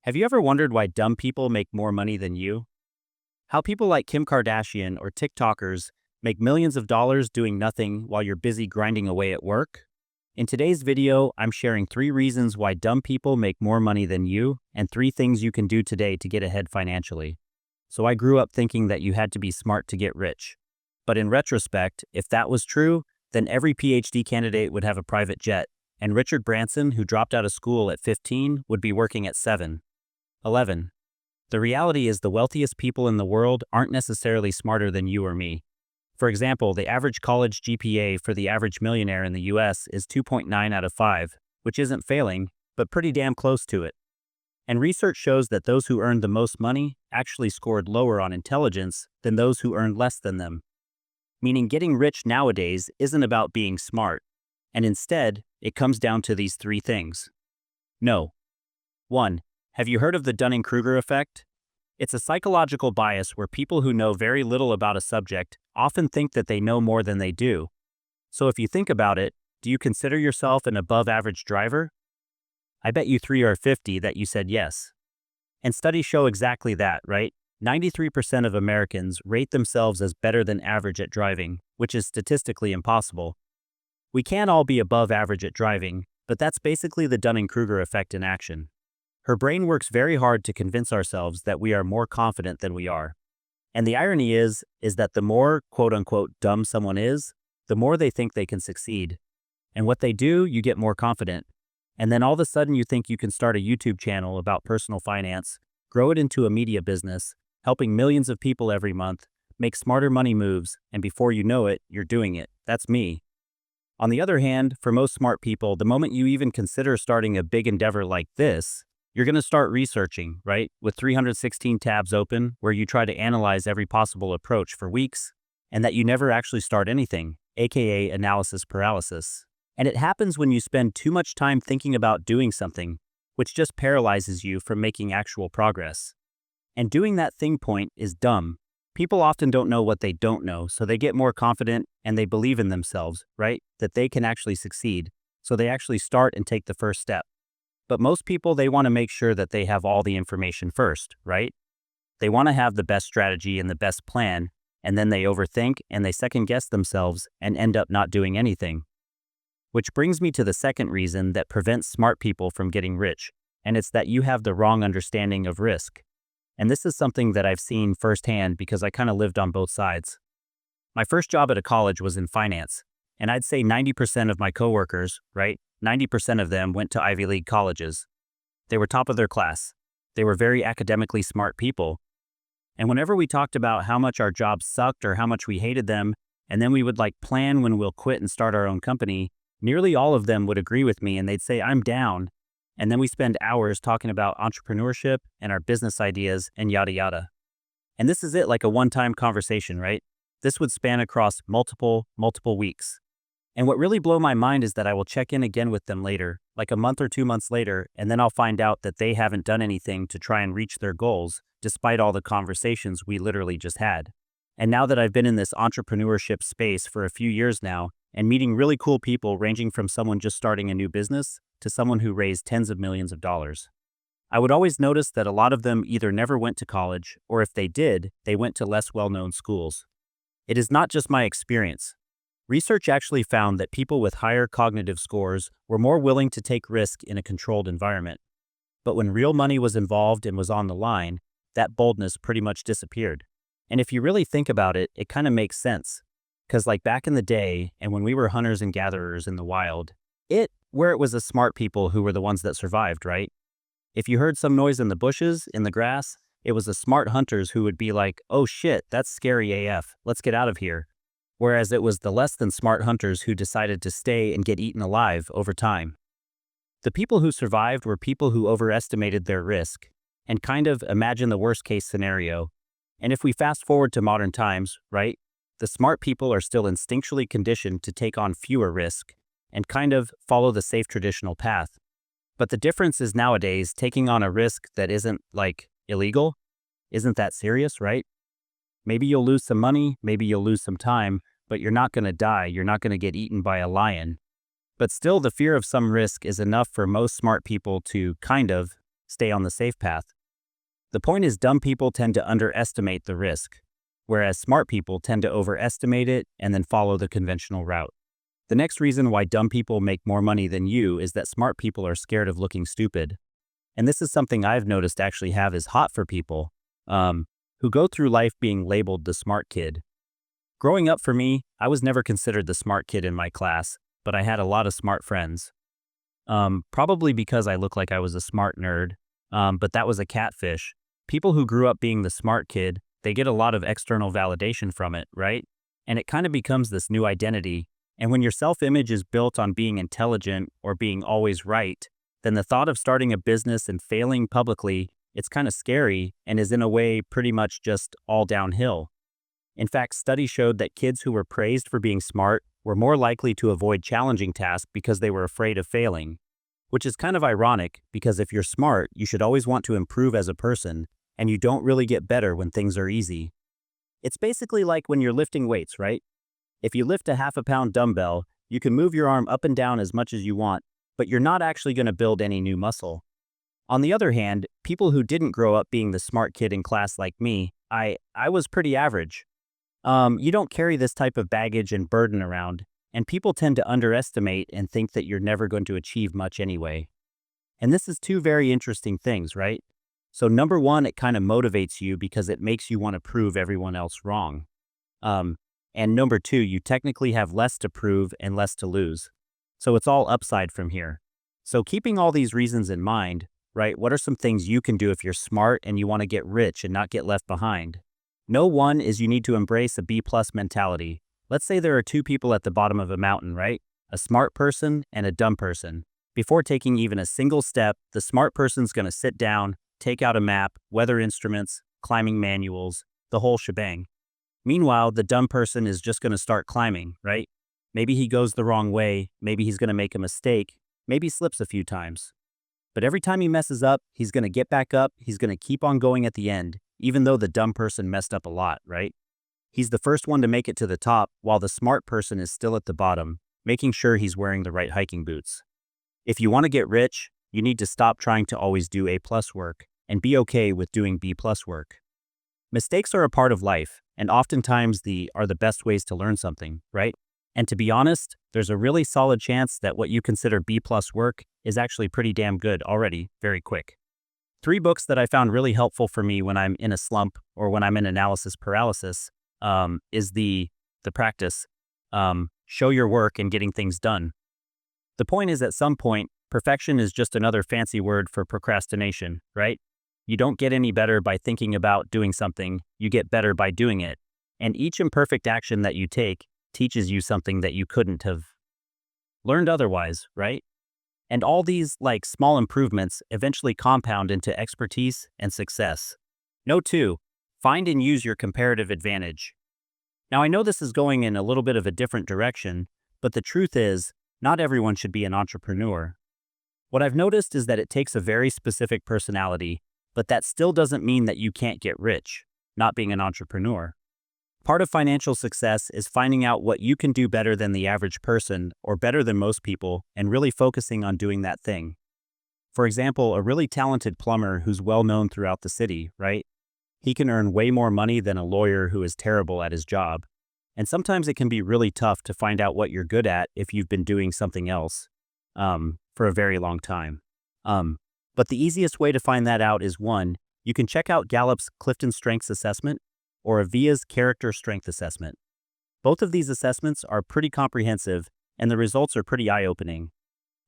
Have you ever wondered why dumb people make more money than you? How people like Kim Kardashian or Tik Tokers make millions of dollars doing nothing while you're busy grinding away at work? In today's video, I'm sharing 3 reasons why dumb people make more money than you and 3 things you can do today to get ahead financially. So I grew up thinking that you had to be smart to get rich. But in retrospect, if that was true, then every PhD candidate would have a private jet, and Richard Branson, who dropped out of school at 15, would be working at 7. 11. The reality is the wealthiest people in the world aren't necessarily smarter than you or me. For example, the average college GPA for the average millionaire in the US is 2.9 out of 5, which isn't failing, but pretty damn close to it. And research shows that those who earned the most money actually scored lower on intelligence than those who earned less than them. Meaning getting rich nowadays isn't about being smart, and instead, it comes down to these 3 things. No. 1. Have you heard of the Dunning-Kruger effect? It's a psychological bias where people who know very little about a subject often think that they know more than they do. So if you think about it, do you consider yourself an above-average driver? I bet you 3 or 50 that you said yes. And studies show exactly that, right? 93% of Americans rate themselves as better than average at driving, which is statistically impossible. We can all be above average at driving, but that's basically the Dunning-Kruger effect in action. Her brain works very hard to convince ourselves that we are more confident than we are. And the irony is that the more quote-unquote dumb someone is, the more they think they can succeed. And what they do, you get more confident. And then all of a sudden you think you can start a YouTube channel about personal finance, grow it into a media business, helping millions of people every month, make smarter money moves, and before you know it, you're doing it. That's me. On the other hand, for most smart people, the moment you even consider starting a big endeavor like this, you're going to start researching, right? With 316 tabs open, where you try to analyze every possible approach for weeks, and that you never actually start anything, aka analysis paralysis. And it happens when you spend too much time thinking about doing something, which just paralyzes you from making actual progress. And doing that thing point is dumb. People often don't know what they don't know, so they get more confident and they believe in themselves, right? That they can actually succeed. So they actually start and take the first step. But most people, they want to make sure that they have all the information first, right? They want to have the best strategy and the best plan, and then they overthink and they second guess themselves and end up not doing anything. Which brings me to the second reason that prevents smart people from getting rich, and it's that you have the wrong understanding of risk. And this is something that I've seen firsthand because I kind of lived on both sides. My first job at a college was in finance, and I'd say 90% of my coworkers, right? 90% of them went to Ivy League colleges. They were top of their class. They were very academically smart people. And whenever we talked about how much our jobs sucked or how much we hated them, and then we would plan when we'll quit and start our own company, nearly all of them would agree with me and they'd say, I'm down. And then we spend hours talking about entrepreneurship and our business ideas and yada yada. And this is it, like a one-time conversation, right? This would span across multiple weeks. And what really blew my mind is that I will check in again with them later, like a month or 2 months later, and then I'll find out that they haven't done anything to try and reach their goals, despite all the conversations we literally just had. And now that I've been in this entrepreneurship space for a few years now, and meeting really cool people ranging from someone just starting a new business to someone who raised tens of millions of dollars, I would always notice that a lot of them either never went to college, or if they did, they went to less well-known schools. It is not just my experience. Research actually found that people with higher cognitive scores were more willing to take risk in a controlled environment. But when real money was involved and was on the line, that boldness pretty much disappeared. And if you really think about it, it kind of makes sense. Because back in the day, and when we were hunters and gatherers in the wild, where it was the smart people who were the ones that survived, right? If you heard some noise in the bushes, in the grass, it was the smart hunters who would be like, oh shit, that's scary AF, let's get out of here. Whereas it was the less than smart hunters who decided to stay and get eaten alive over time. The people who survived were people who overestimated their risk, and kind of imagine the worst case scenario. And if we fast forward to modern times, right, the smart people are still instinctually conditioned to take on fewer risk, and kind of follow the safe traditional path. But the difference is nowadays taking on a risk that isn't illegal, isn't that serious, right? Maybe you'll lose some money, maybe you'll lose some time, but you're not going to die, you're not going to get eaten by a lion. But still, the fear of some risk is enough for most smart people to kind of stay on the safe path. The point is, dumb people tend to underestimate the risk, whereas smart people tend to overestimate it and then follow the conventional route. The next reason why dumb people make more money than you is that smart people are scared of looking stupid. And this is something I've noticed actually have is hot for people who go through life being labeled the smart kid. Growing up for me, I was never considered the smart kid in my class, but I had a lot of smart friends. Probably because I look like I was a smart nerd, but that was a catfish. People who grew up being the smart kid, they get a lot of external validation from it, right? And it kind of becomes this new identity. And when your self-image is built on being intelligent or being always right, then the thought of starting a business and failing publicly, it's kind of scary and is in a way pretty much just all downhill. In fact, studies showed that kids who were praised for being smart were more likely to avoid challenging tasks because they were afraid of failing. Which is kind of ironic because if you're smart, you should always want to improve as a person, and you don't really get better when things are easy. It's basically like when you're lifting weights, right? If you lift a half a pound dumbbell, you can move your arm up and down as much as you want, but you're not actually going to build any new muscle. On the other hand, people who didn't grow up being the smart kid in class like me, I was pretty average. You don't carry this type of baggage and burden around, and people tend to underestimate and think that you're never going to achieve much anyway. And this is two very interesting things, right? So number one, it kind of motivates you because it makes you want to prove everyone else wrong. And number two, you technically have less to prove and less to lose. So it's all upside from here. So keeping all these reasons in mind, right, what are some things you can do if you're smart and you want to get rich and not get left behind? No, one is you need to embrace a B+ mentality. Let's say there are two people at the bottom of a mountain, right? A smart person and a dumb person. Before taking even a single step, the smart person's going to sit down, take out a map, weather instruments, climbing manuals, the whole shebang. Meanwhile, the dumb person is just going to start climbing, right? Maybe he goes the wrong way, maybe he's going to make a mistake, maybe slips a few times. But every time he messes up, he's going to get back up, he's going to keep on going at the end, even though the dumb person messed up a lot, right? He's the first one to make it to the top, while the smart person is still at the bottom, making sure he's wearing the right hiking boots. If you want to get rich, you need to stop trying to always do A+ work and be okay with doing B+ work. Mistakes are a part of life, and oftentimes are the best ways to learn something, right? And to be honest, there's a really solid chance that what you consider B+ work is actually pretty damn good already, very quick. 3 books that I found really helpful for me when I'm in a slump or when I'm in analysis paralysis is the practice, show your work and getting things done. The point is, at some point, perfection is just another fancy word for procrastination, right? You don't get any better by thinking about doing something, you get better by doing it. And each imperfect action that you take teaches you something that you couldn't have learned otherwise, right? And all these, like, small improvements eventually compound into expertise and success. Note 2, find and use your comparative advantage. Now, I know this is going in a little bit of a different direction, but the truth is, not everyone should be an entrepreneur. What I've noticed is that it takes a very specific personality, but that still doesn't mean that you can't get rich, not being an entrepreneur. Part of financial success is finding out what you can do better than the average person or better than most people and really focusing on doing that thing. For example, a really talented plumber who's well known throughout the city, right? He can earn way more money than a lawyer who is terrible at his job. And sometimes it can be really tough to find out what you're good at if you've been doing something else for a very long time. But the easiest way to find that out is 1, you can check out Gallup's Clifton Strengths Assessment or Avia's Character Strength Assessment. Both of these assessments are pretty comprehensive and the results are pretty eye-opening.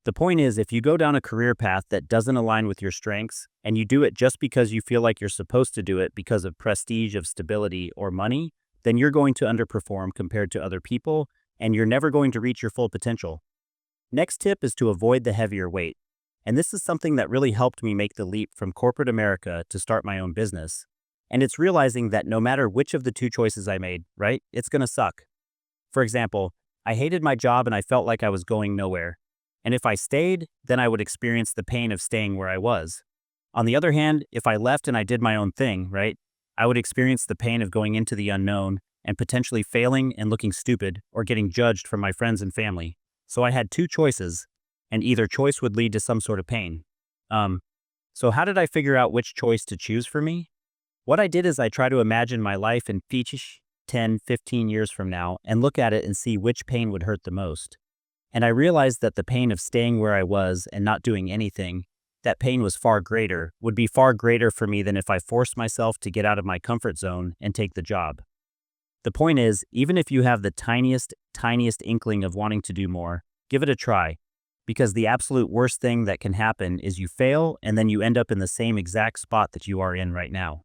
The point is, if you go down a career path that doesn't align with your strengths and you do it just because you feel like you're supposed to do it because of prestige, of stability, or money, then you're going to underperform compared to other people and you're never going to reach your full potential. Next tip is to avoid the heavier weight. And this is something that really helped me make the leap from corporate America to start my own business. And it's realizing that no matter which of the 2 choices I made, right, it's gonna suck. For example, I hated my job and I felt like I was going nowhere. And if I stayed, then I would experience the pain of staying where I was. On the other hand, if I left and I did my own thing, right, I would experience the pain of going into the unknown and potentially failing and looking stupid or getting judged from my friends and family. So I had 2 choices, and either choice would lead to some sort of pain. So how did I figure out which choice to choose for me? What I did is I try to imagine my life in future 10, 15 years from now and look at it and see which pain would hurt the most. And I realized that the pain of staying where I was and not doing anything, that pain was far greater, would be far greater for me than if I forced myself to get out of my comfort zone and take the job. The point is, even if you have the tiniest inkling of wanting to do more, give it a try. Because the absolute worst thing that can happen is you fail and then you end up in the same exact spot that you are in right now.